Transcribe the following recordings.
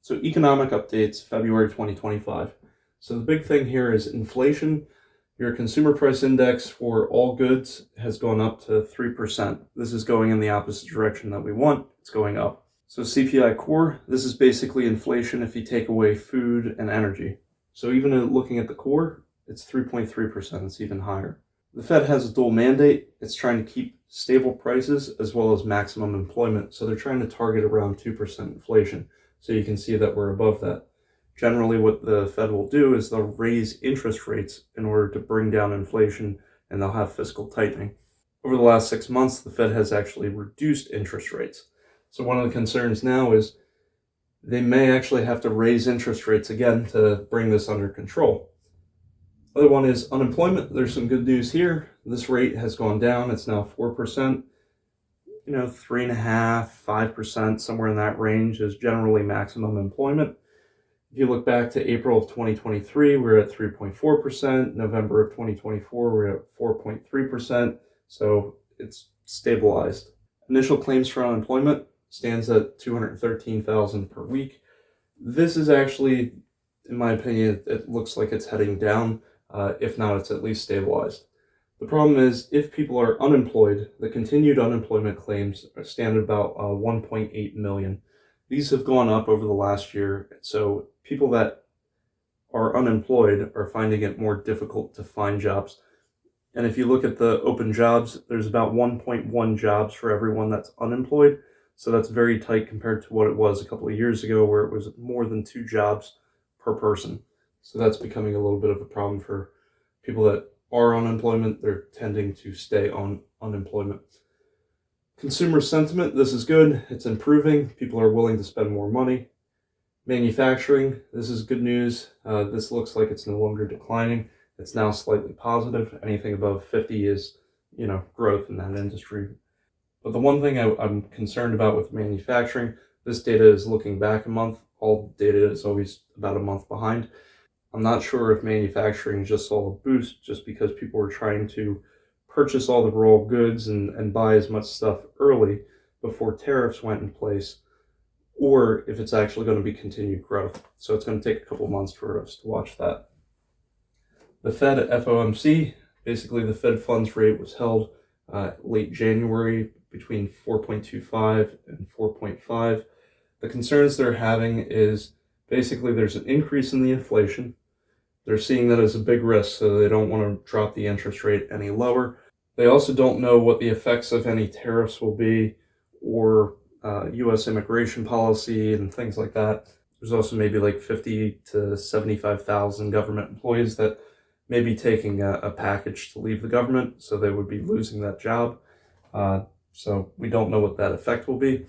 So economic updates, February 2025. So the big thing here is inflation. Your consumer price index for all goods has gone up to 3%. This is going in the opposite direction that we want. It's going up. So CPI core, this is basically inflation if you take away food and energy. So even looking at the core, it's 3.3%. It's even higher. The Fed has a dual mandate. It's trying to keep stable prices as well as maximum employment. So they're trying to target around 2% inflation. So you can see that we're above that. Generally, what the Fed will do is they'll raise interest rates in order to bring down inflation, and they'll have fiscal tightening. Over the last 6 months, the Fed has actually reduced interest rates. So one of the concerns now is they may actually have to raise interest rates again to bring this under control. Other one is unemployment. There's some good news here. This rate has gone down. It's now 4%. 3.5%, 5%, somewhere in that range is generally maximum employment. If you look back to April of 2023, we're at 3.4%. November of 2024, we're at 4.3%. So it's stabilized. Initial claims for unemployment stands at 213,000 per week. This is actually, in my opinion, it looks like it's heading down. If not, it's at least stabilized. The problem is, if people are unemployed, the continued unemployment claims stand at about 1.8 million. These have gone up over the last year, so people that are unemployed are finding it more difficult to find jobs. And if you look at the open jobs, there's about 1.1 jobs for everyone that's unemployed. So that's very tight compared to what it was a couple of years ago, where it was more than 2 jobs per person. So that's becoming a little bit of a problem for people that are unemployment. They're tending to stay on unemployment. Consumer sentiment, this is good. It's improving. People are willing to spend more money. Manufacturing, this is good news. This looks like it's no longer declining. It's now slightly positive. Anything above 50 is, growth in that industry. But the one thing I'm concerned about with manufacturing, this data is looking back a month. All data is always about a month behind. I'm not sure if manufacturing just saw a boost just because people were trying to purchase all the raw goods and buy as much stuff early before tariffs went in place, or if it's actually going to be continued growth. So it's going to take a couple months for us to watch that. The Fed at FOMC, basically the Fed funds rate was held late January between 4.25 and 4.5. The concerns they're having is basically there's an increase in the inflation. They're seeing that as a big risk, so they don't want to drop the interest rate any lower. They also don't know what the effects of any tariffs will be, or U.S. immigration policy and things like that. There's also maybe like 50 to 75,000 government employees that may be taking a package to leave the government, so they would be losing that job. So we don't know what that effect will be,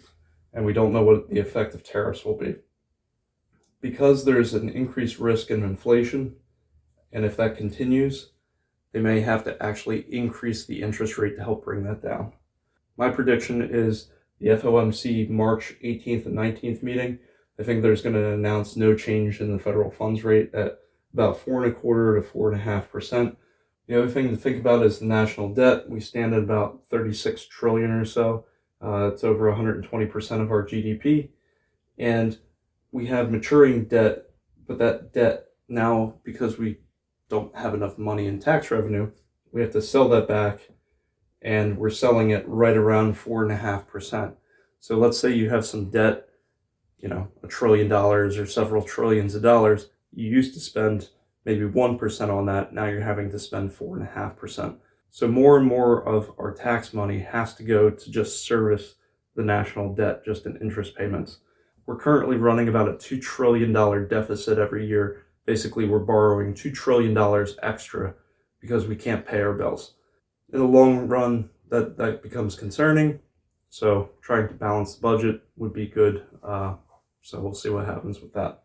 and we don't know what the effect of tariffs will be. Because there's an increased risk in inflation, and if that continues, they may have to actually increase the interest rate to help bring that down. My prediction is the FOMC March 18th and 19th meeting, I think there's going to announce no change in the federal funds rate at about 4.25% to 4.5%. The other thing to think about is the national debt. We stand at about 36 trillion or so. It's over 120% of our GDP. And we have maturing debt, but that debt now, because we don't have enough money in tax revenue, we have to sell that back, and we're selling it right around 4.5%. So let's say you have some debt, $1 trillion or several trillions of dollars. You used to spend maybe 1% on that. Now you're having to spend 4.5%. So more and more of our tax money has to go to just service the national debt, just in interest payments. We're currently running about a $2 trillion deficit every year. Basically, we're borrowing $2 trillion extra because we can't pay our bills. In the long run, that becomes concerning. So trying to balance the budget would be good. So we'll see what happens with that.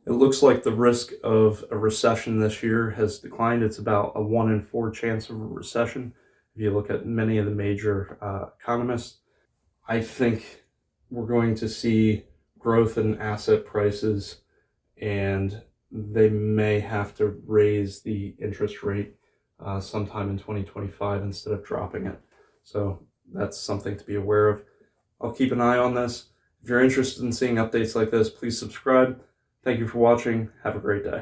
It looks like the risk of a recession this year has declined. It's about a 1 in 4 chance of a recession. If you look at many of the major economists, I think we're going to see growth in asset prices, and they may have to raise the interest rate sometime in 2025 instead of dropping it. So that's something to be aware of. I'll keep an eye on this. If If you're interested in seeing updates like this, please subscribe. Thank you for watching. Have a great day.